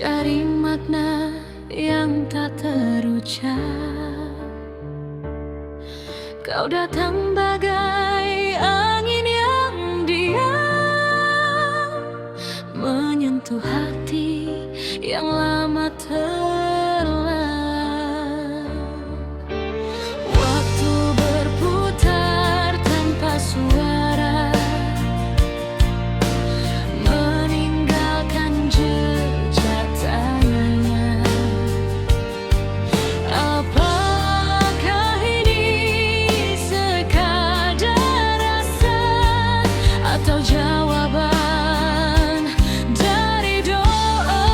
dari makna yang tak terucap. Kau datang bagai angin yang diam, menyentuh hati yang lama terlelap. Waktu berputar tanpa suara, meninggalkan jejak tangannya. Apakah ini sekadar rasa atau jawaban dari doa?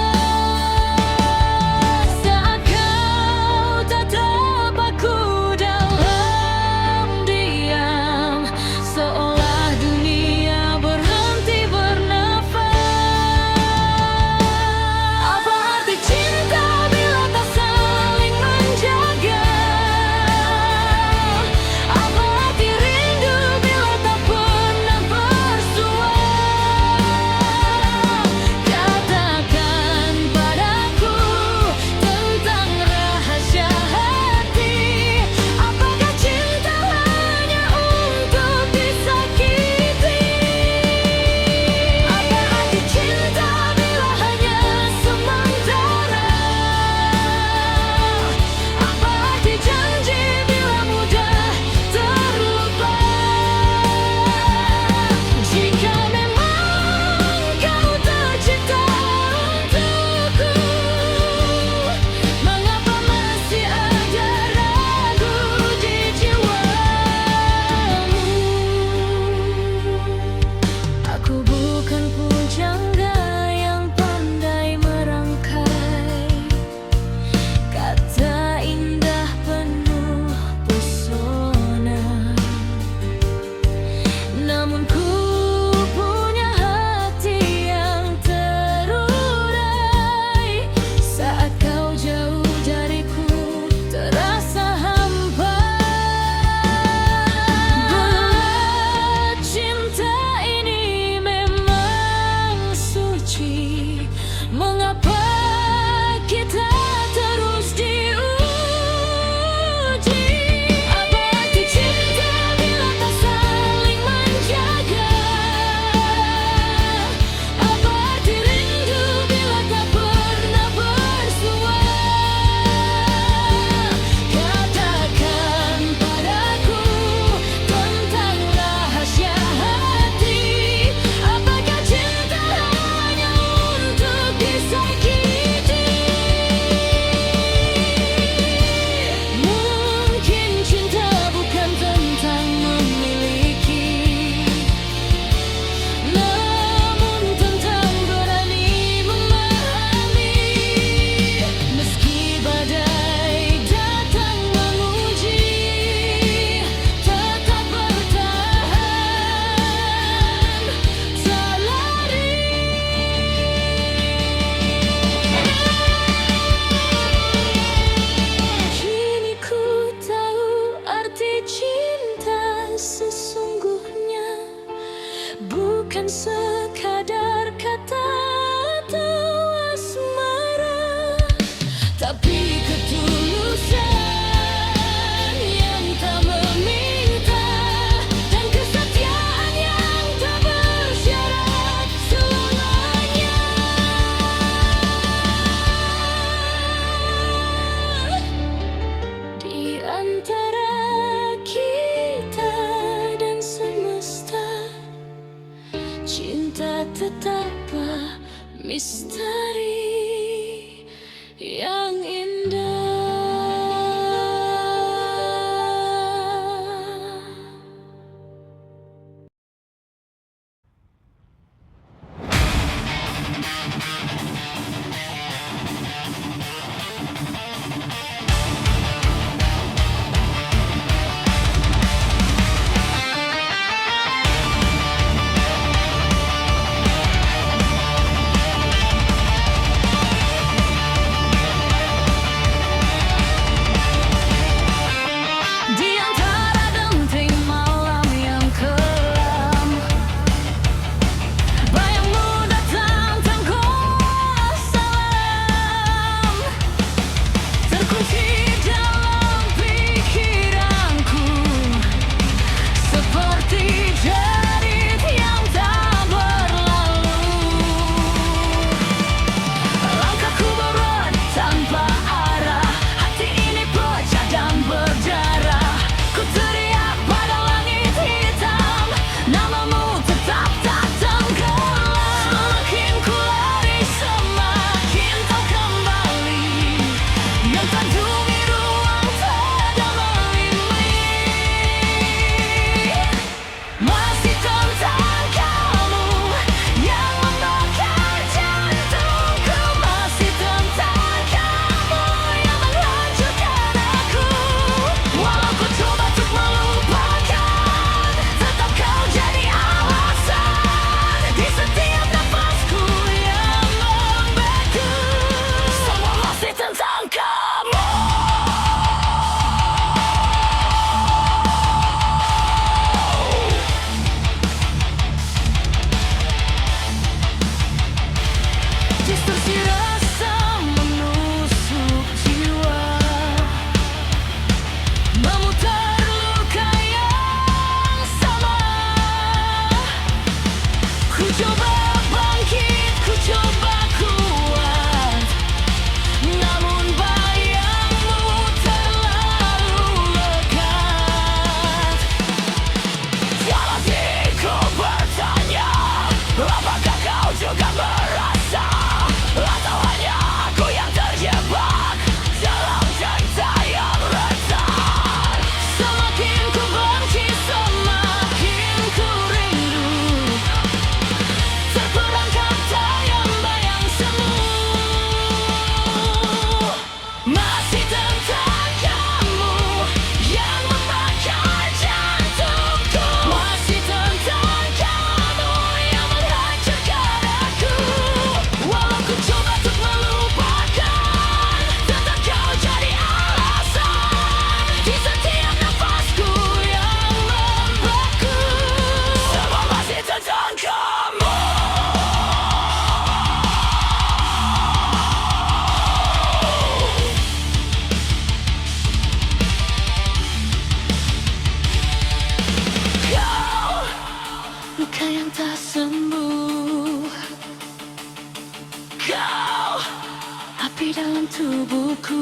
di dalam tubuhku.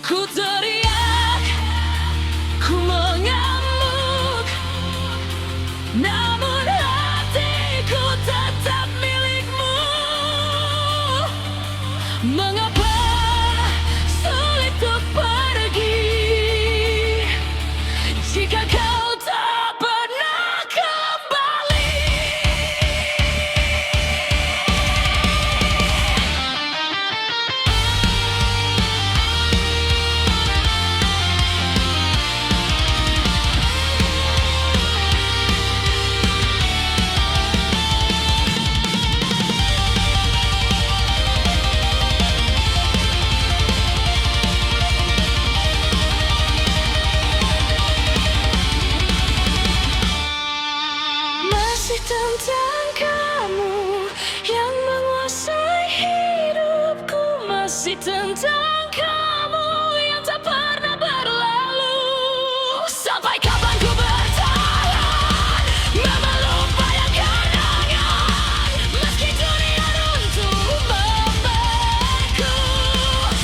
Ku teriak, ku mengamuk, namun hatiku tetap milikmu. Mengapa sulit untuk pergi jika kau tak pernah kembali? Masih tentang kamu yang menguasai hidupku. Masih tentang kamu yang tak pernah berlalu. Sampai kapan ku bertahan memelupkan kenangan, meski dunia runtuh membeku.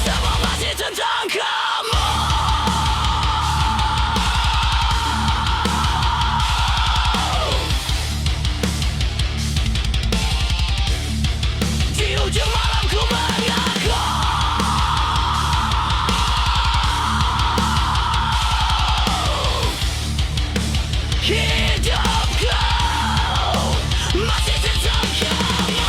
Semua masih tentang kamu. Di ujung malam ku mengaku hidupku masih tentang kamu.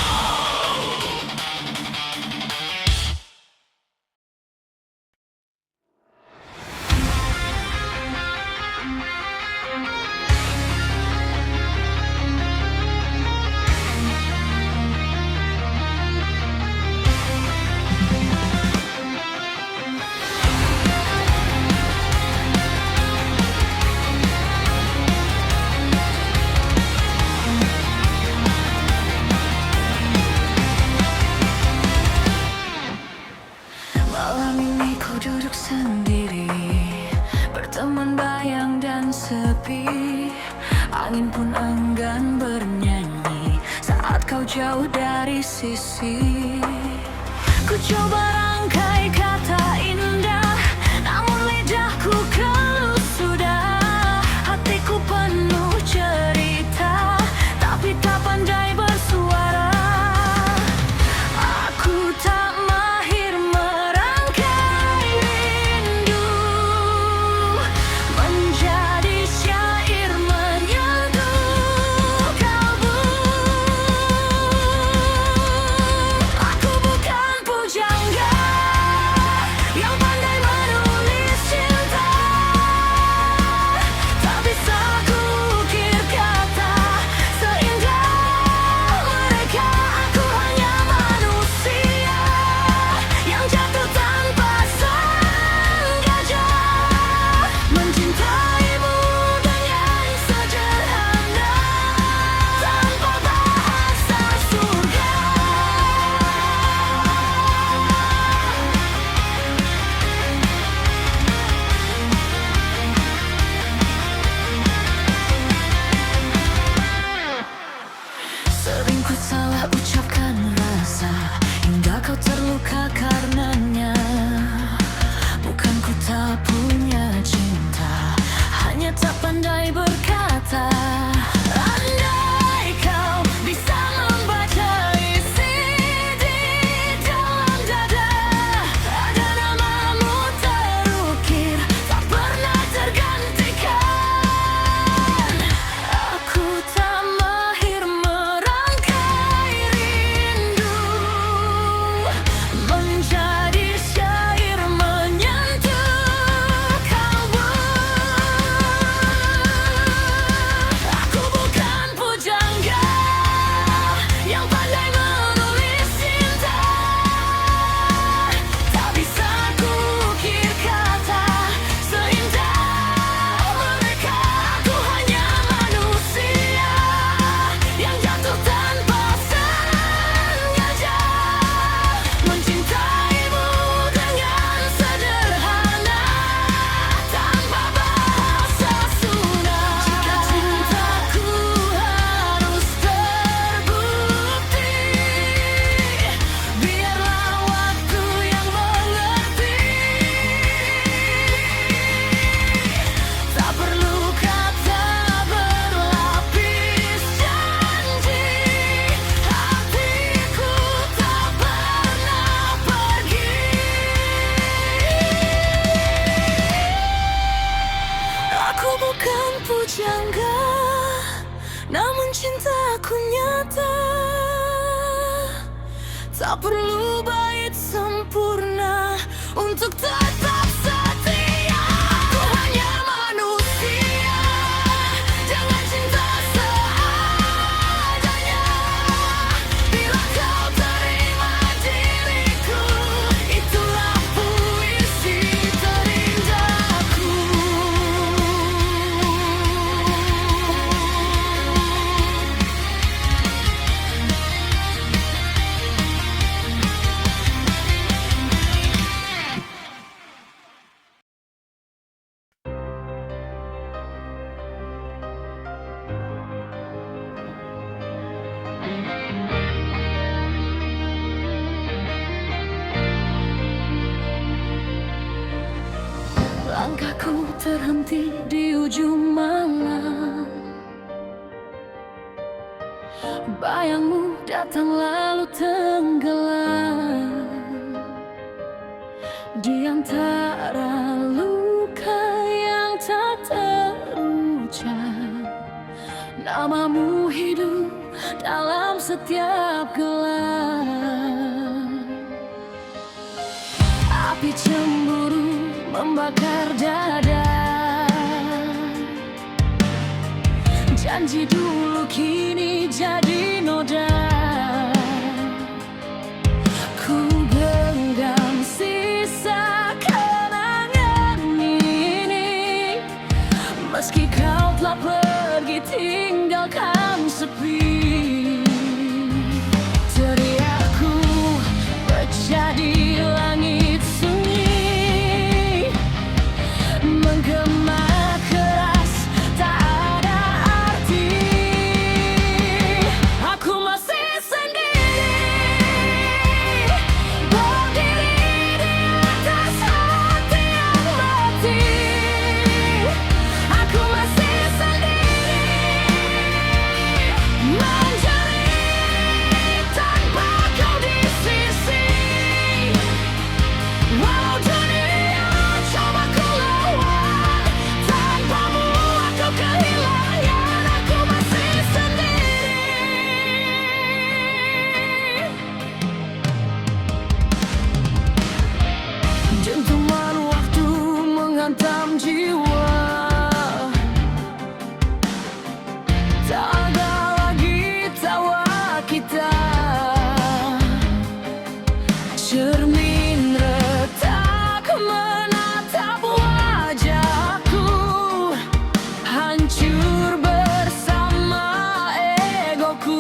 Malam ini ku duduk sendiri, berteman bayang dan sepi. Angin pun enggan bernyanyi saat kau jauh dari sisi. Ku coba rangkai kata indah, namun lidahku keluh sudah. Hatiku penuh cerita, tapi tak pandai bersuara. Aku tak mahir merangkai rindu menjadi syair menyentuh kalbu. Aku bukan pujangga yang pandai menulis cinta, tak bisa ku ukir kata seindah mereka. Aku hanya manusia yang jatuh tanpa sengaja, mencintaimu dengan sederhana tanpa bahasa surga. Sering ku salah ucapkan rasa hingga kau terluka karenanya. Bukan ku tak punya cinta, hanya tak pandai berkata. Andai kau bisa membaca isi di dalam dada, ada namamu terukir, tak pernah tergantikan. Aku tak mahir merangkai rindu menjadi syair menyentuh kalbu. Aku cintaku nyata. Tak perlu bait sempurna untuk tetap setia. Aku hanya manusia, jangan cinta seadanya. Bila kau terima diriku, itulah puisi terindahku. Langkahku terhenti di ujung malam. Bayangmu datang lalu tenggelam di antara luka yang tak terucap. Namamu hidup dalam setiap gelap. Api cemburu membakar dada. Janji dulu kini jadi noda. Ku genggam sisa kenangan ini, meski kau telah pergi tinggalkan sepi. Teriakku menjadi langit sunyi, menggema keras tak ada arti. Aku masih sendiri, berdiri di atas hati yang mati. Aku masih sendiri, menjerit tanpa kau di sisi. Walau dunia coba ku lawan, tanpamu aku kehilangan. Aku masih sendiri. Dentuman waktu menghantam jiwa. Tak ada lagi tawa kita. Cermin retak menatap wajahku, hancur bersama egoku.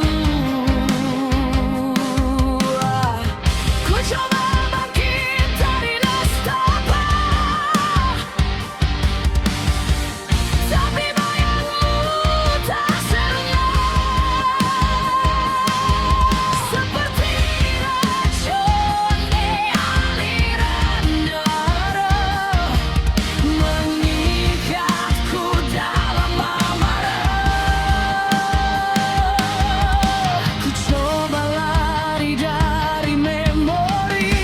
Ku coba bangkit dari nestapa, tapi bayangmu tak senang. Seperti racun di aliran darah, mengikatku dalam amarah. Ku coba lari dari memori,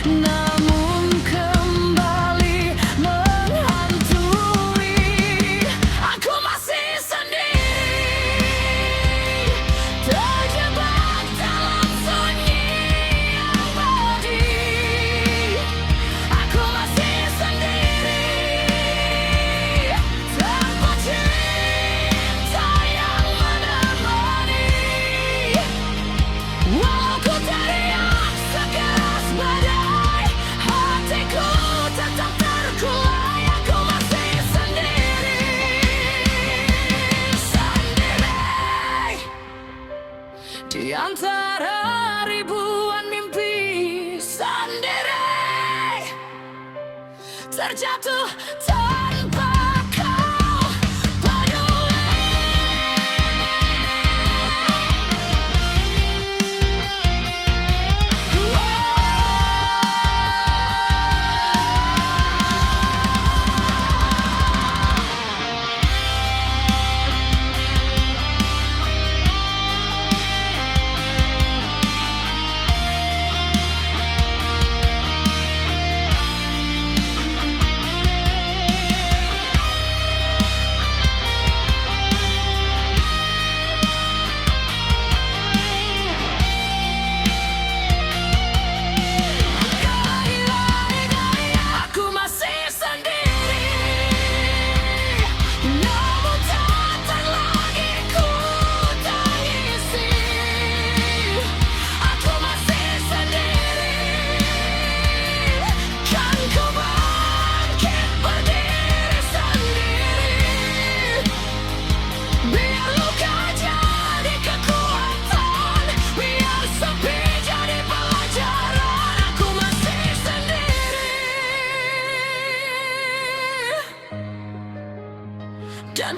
namun kembali menghantui. Aku masih sendiri, terjebak dalam sunyi yang pedih. Aku masih sendiri, tanpa cinta yang menemani. Walau ku teriak sekeras badai, hatiku tetap terkulai. Aku masih sendiri, sendiri di antara ribuan mimpi. Sendiri, terjatuh tanpa kau peduli.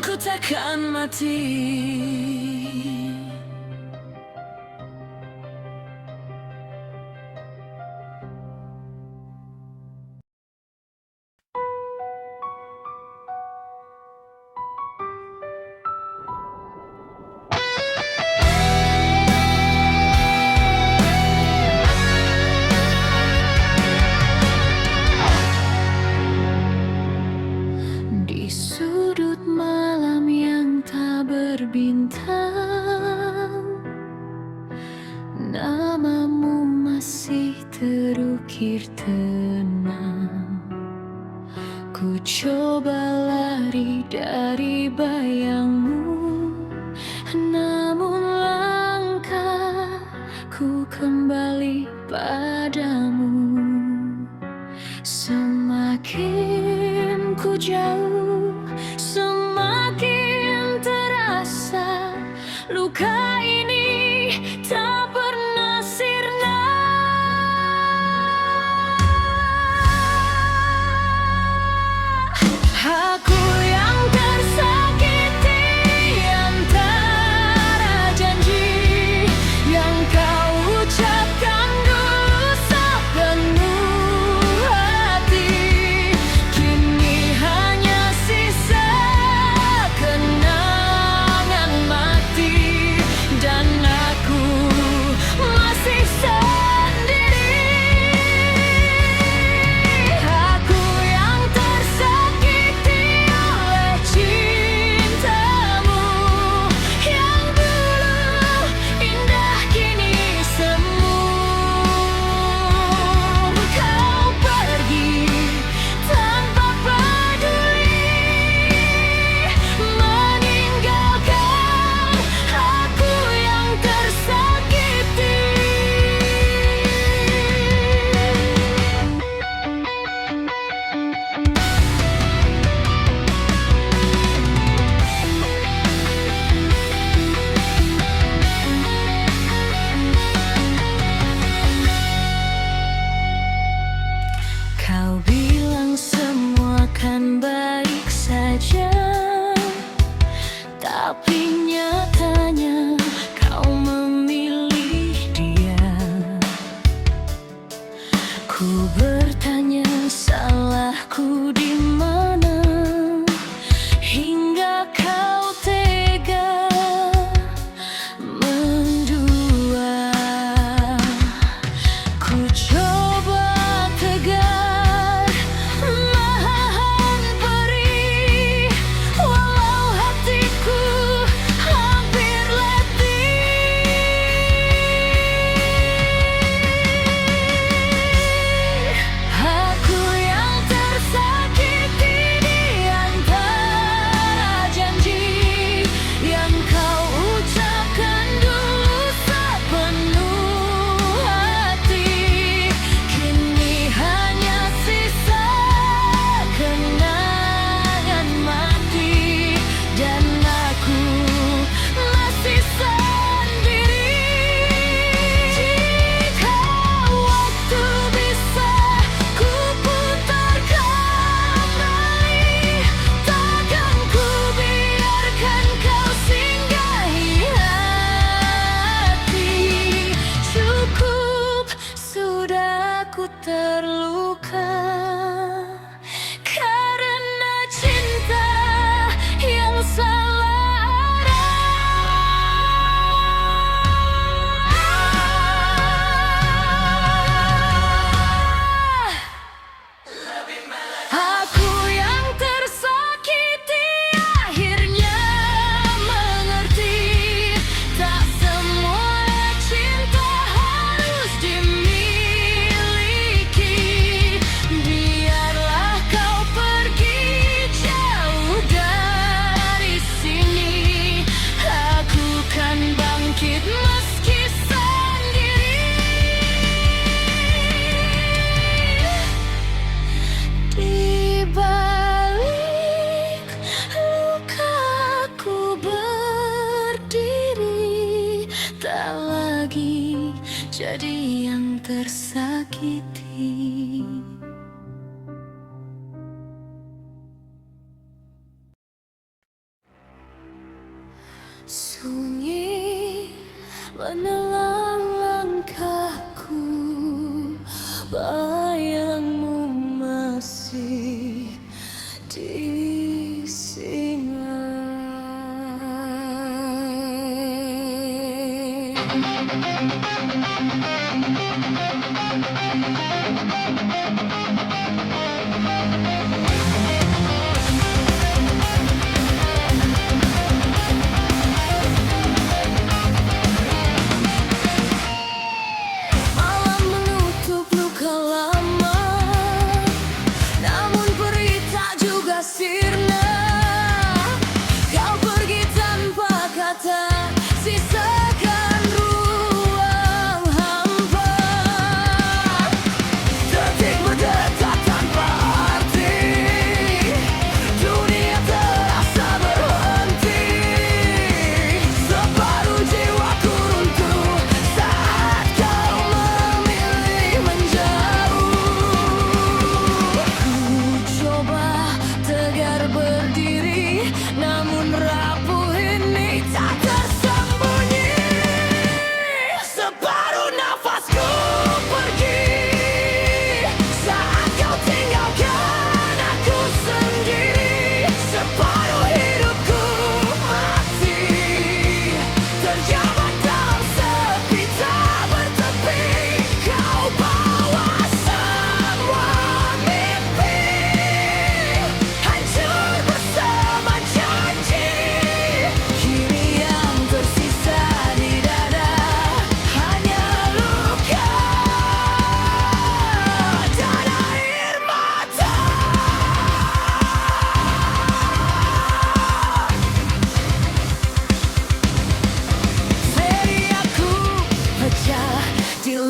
ku takkan mati. Di sudut malam yang tak berbintang, namamu masih terukir tenang. Ku coba lari dari bayangmu, namun langkahku kembali padamu. Semakin ku jauh, semakin terasa luka ini tak pernah sirna. Aku yang tersakiti antara janji yang kau ucapkan dulu sepenuh hati, kini hanya sisa kenangan mati, dan aku masih sendiri. Aku yang tersakiti oleh cintamu yang dulu indah kini semu. Kau pergi tanpa peduli, meninggalkan aku yang tersakiti. Kau bilang semua kan baik saja, tapi nyatanya kau memilih dia. Ku bertanya salahku di mana, hingga kau tega mendua. Ku coba tegar menahan perih, walau hatiku hampir letih. Aku yang tersakiti di antara janji yang kau ucapkan dulu sepenuh hati, kini hanya sisa kenangan mati, dan aku masih sendiri. Jika waktu bisa ku putar kembali, takkan ku biarkan kau singgahi hati. Cukup sudah ku terluka karena cinta yang salah arah. Aku yang tersakiti akhirnya mengerti, tak semua cinta harus dimiliki. Biarlah kau pergi jauh dari sini, aku kan bangkit meski sendiri. Di balik lukaku berdiri, tak lagi jadi yang tersakiti.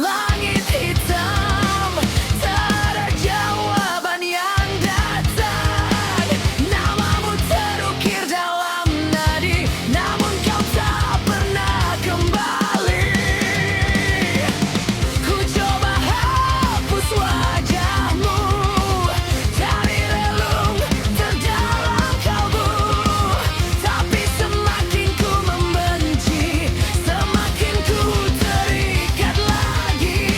langit hitam, tak ada jawaban yang datang. Namamu terukir dalam nadi, namun kau tak pernah kembali. Ku coba hapus wajahmu dari relung terdalam kalbu, tapi semakin ku membenci, semakin ku terikat lagi.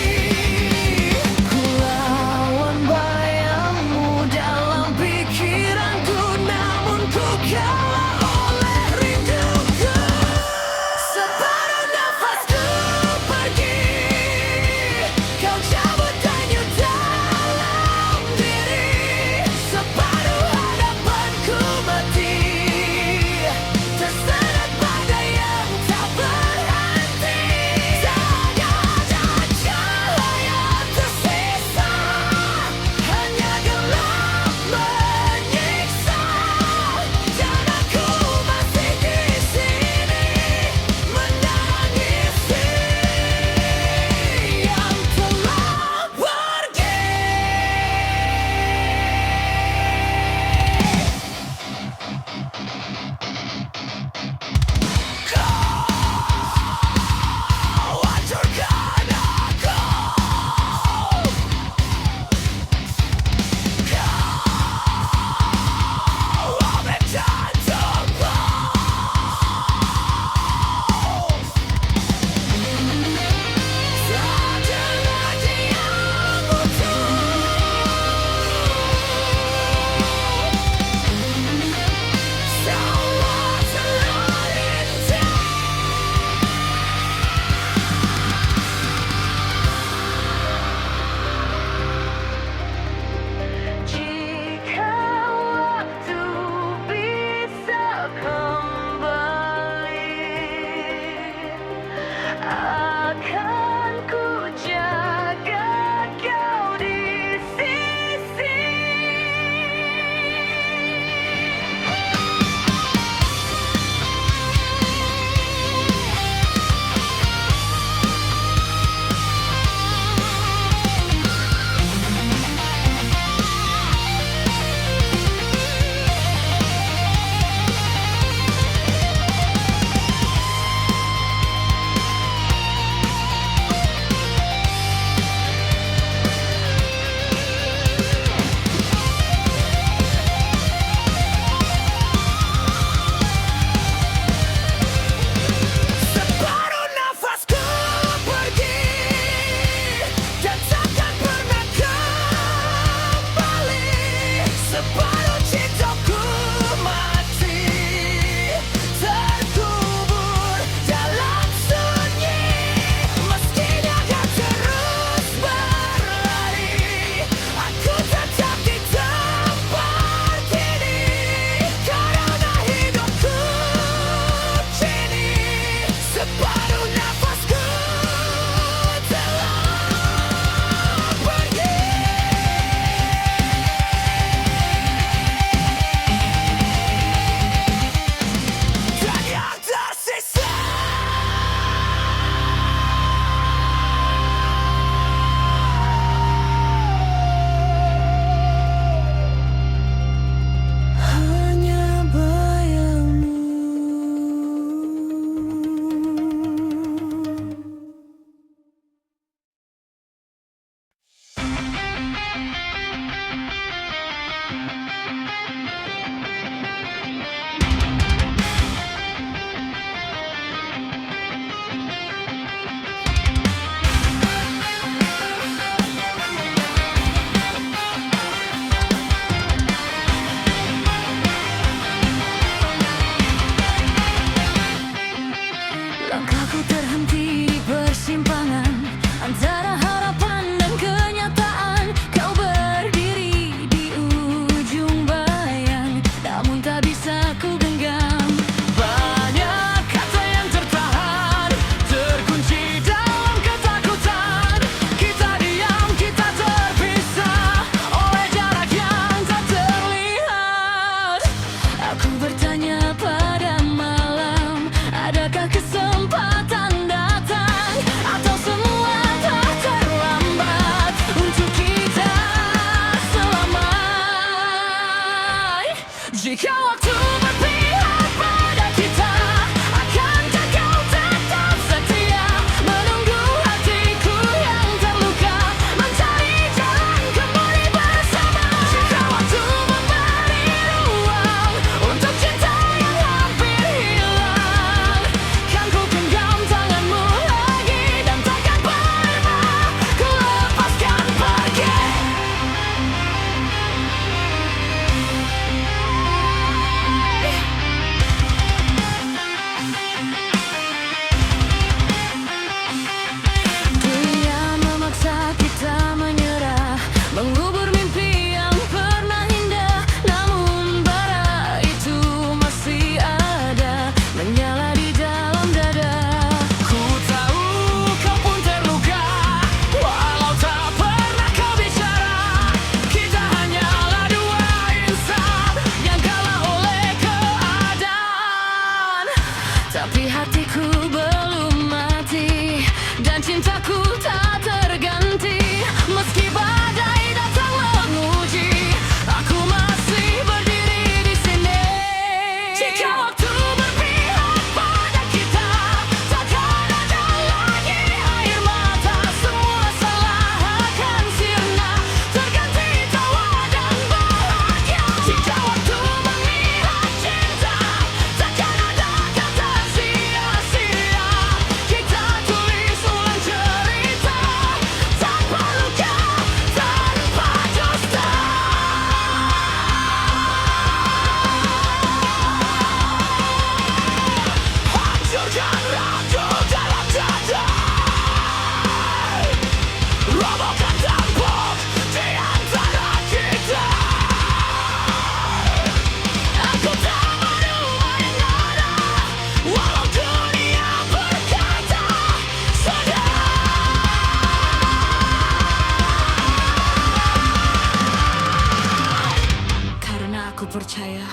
percaya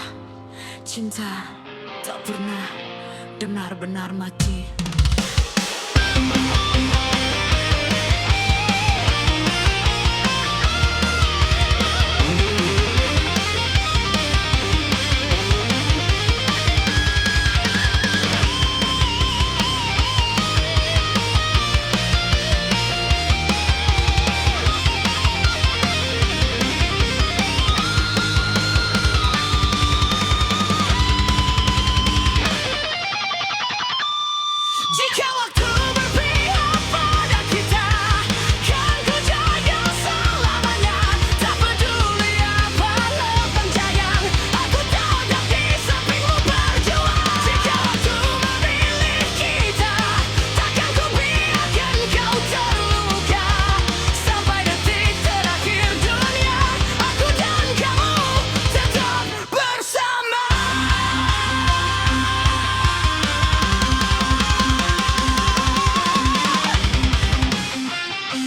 cinta tak pernah benar-benar mati. Jika waktu berpihak pada kita, kan ku jaga selamanya. Tak peduli apa penjagaan, aku tetap di sampingmu berjuang. Jika waktu memilih kita, takkan ku biarkan kau terluka. Sampai detik terakhir dunia, aku dan kamu tetap bersama.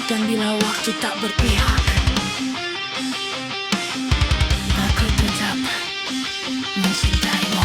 Dan bila waktu tak berpihak, aku tetap mencintaimu.